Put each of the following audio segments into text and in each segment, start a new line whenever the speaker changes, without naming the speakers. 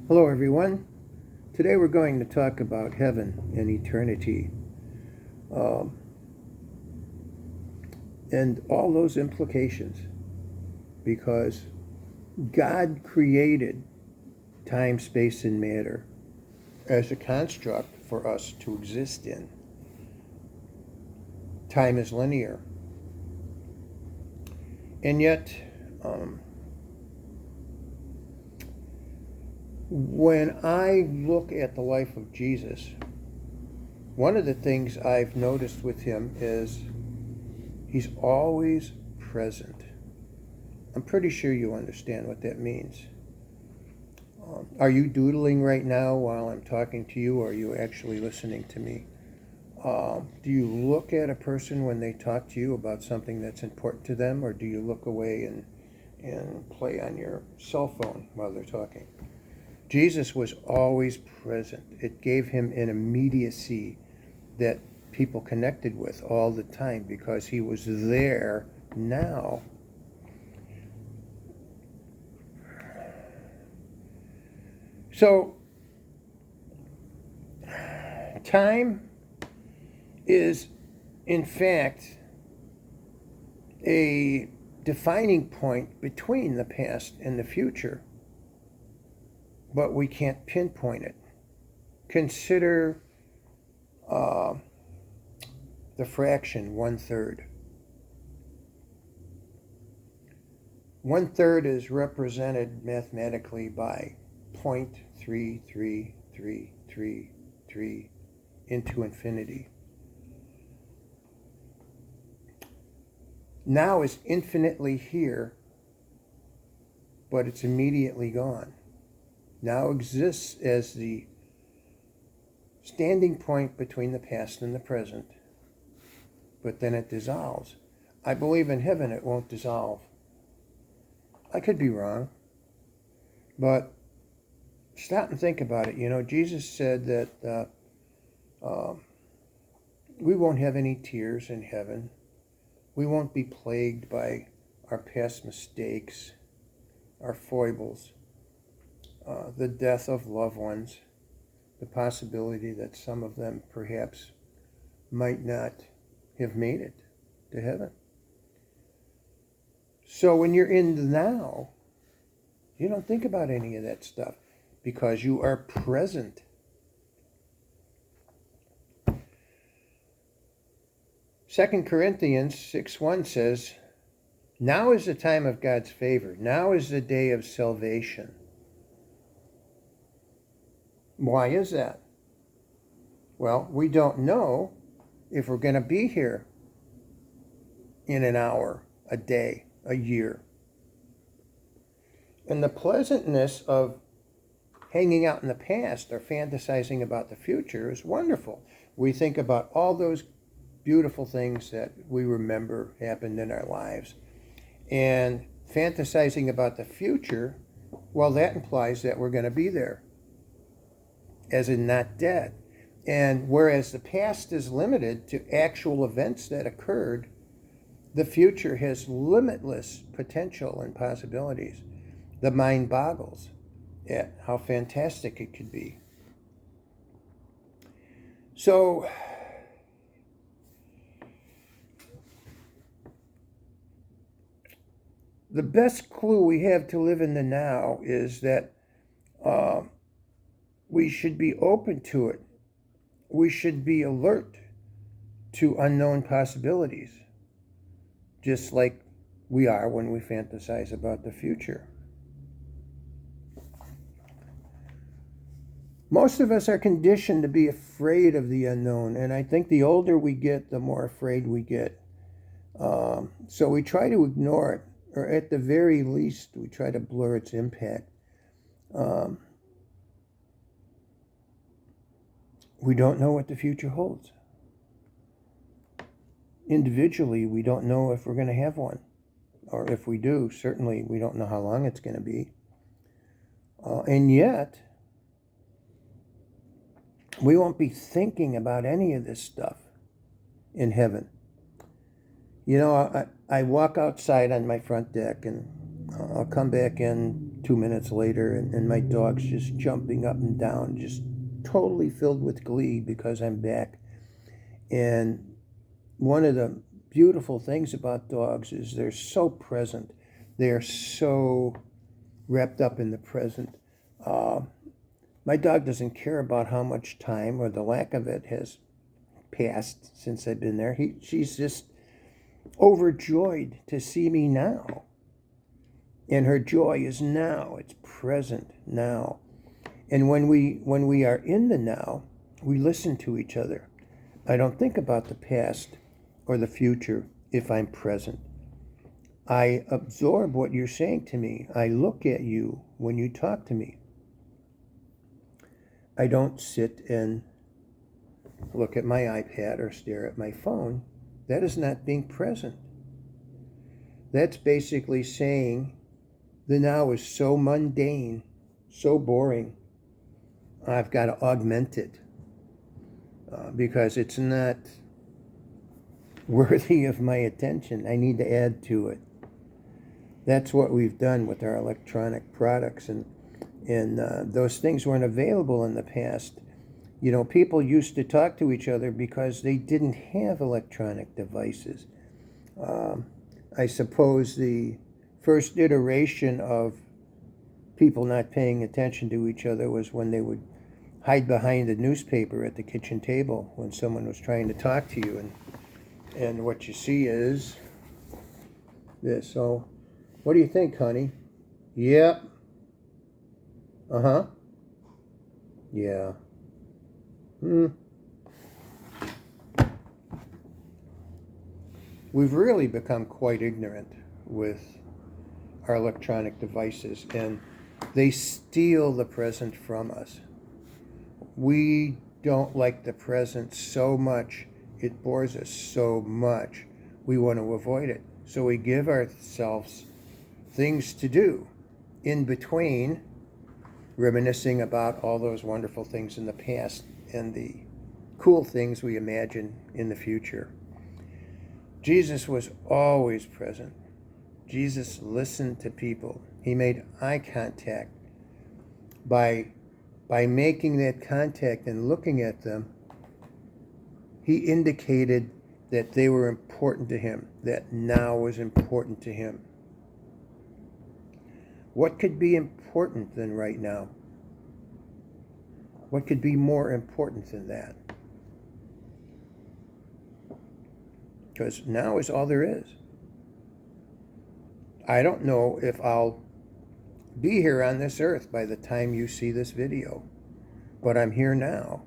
Hello, everyone. Today we're going to talk about heaven and eternity um, and all those implications because God created time, space, and matter as a construct for us to exist in. Time is linear, and yet, um, when I look at the life of Jesus, one of the things I've noticed with him is he's always present. I'm pretty sure you understand what that means. Are you doodling right now while I'm talking to you, or are you actually listening to me? Do you look at a person when they talk to you about something that's important to them, or do you look away and play on your cell phone while they're talking? Jesus was always present. It gave him an immediacy that people connected with all the time because he was there now. So, time is, in fact, a defining point between the past and the future, but we can't pinpoint it. Consider the fraction 1/3. 1/3 is represented mathematically by 0.3333 into infinity. Now is infinitely here, but it's immediately gone. Now exists as the standing point between the past and the present, but then it dissolves. I believe in heaven it won't dissolve. I could be wrong, but stop and think about it. You know, Jesus said that we won't have any tears in heaven. We won't be plagued by our past mistakes, our foibles, the death of loved ones, the possibility that some of them perhaps might not have made it to heaven. So when you're in the now, you don't think about any of that stuff because you are present. Second Corinthians 6:1 says, now is the time of God's favor. Now is the day of salvation. Why is that? Well, we don't know if we're going to be here in an hour, a day, a year. And the pleasantness of hanging out in the past or fantasizing about the future is wonderful. We think about all those beautiful things that we remember happened in our lives. And fantasizing about the future, well, that implies that we're going to be there, as in not dead. And whereas the past is limited to actual events that occurred, the future has limitless potential and possibilities. The mind boggles at how fantastic it could be. So, the best clue we have to live in the now is that we should be open to it. We should be alert to unknown possibilities, just like we are when we fantasize about the future. Most of us are conditioned to be afraid of the unknown, and I think the older we get, the more afraid we get. So we try to ignore it, or at the very least, we try to blur its impact. We don't know what the future holds. Individually, we don't know if we're going to have one. Or if we do, certainly we don't know how long it's going to be. And yet, we won't be thinking about any of this stuff in heaven. You know, I walk outside on my front deck and I'll come back in 2 minutes later, and my dog's just jumping up and down, just totally filled with glee because I'm back. And one of the beautiful things about dogs is they're so present. They're so wrapped up in the present. My dog doesn't care about how much time or the lack of it has passed since I've been there. She's just overjoyed to see me now. And her joy is now. It's present now. And when we are in the now, we listen to each other. I don't think about the past or the future if I'm present. I absorb what you're saying to me. I look at you when you talk to me. I don't sit and look at my iPad or stare at my phone. That is not being present. That's basically saying the now is so mundane, so boring. I've got to augment it because it's not worthy of my attention. I need to add to it. That's what we've done with our electronic products, and those things weren't available in the past. You know, people used to talk to each other because they didn't have electronic devices. I suppose the first iteration of people not paying attention to each other was when they would hide behind a newspaper at the kitchen table when someone was trying to talk to you, and what you see is this. So, what do you think, honey? Yep. Uh-huh. Yeah. We've really become quite ignorant with our electronic devices, and they steal the present from us. We don't like the present so much, it bores us so much, we want to avoid it. So we give ourselves things to do in between, reminiscing about all those wonderful things in the past and the cool things we imagine in the future. Jesus was always present. Jesus listened to people. He made eye contact. By making that contact and looking at them, he indicated that they were important to him, that now was important to him. What could be important than right now? What could be more important than that? Because now is all there is. I don't know if I'll be here on this earth by the time you see this video, but I'm here now,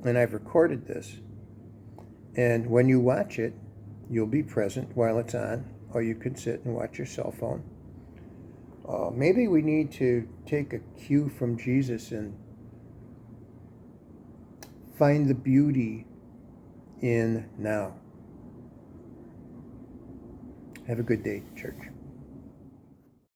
and I've recorded this. And when you watch it, you'll be present while it's on, or you could sit and watch your cell phone. Maybe we need to take a cue from Jesus and find the beauty in now. Have a good day, church.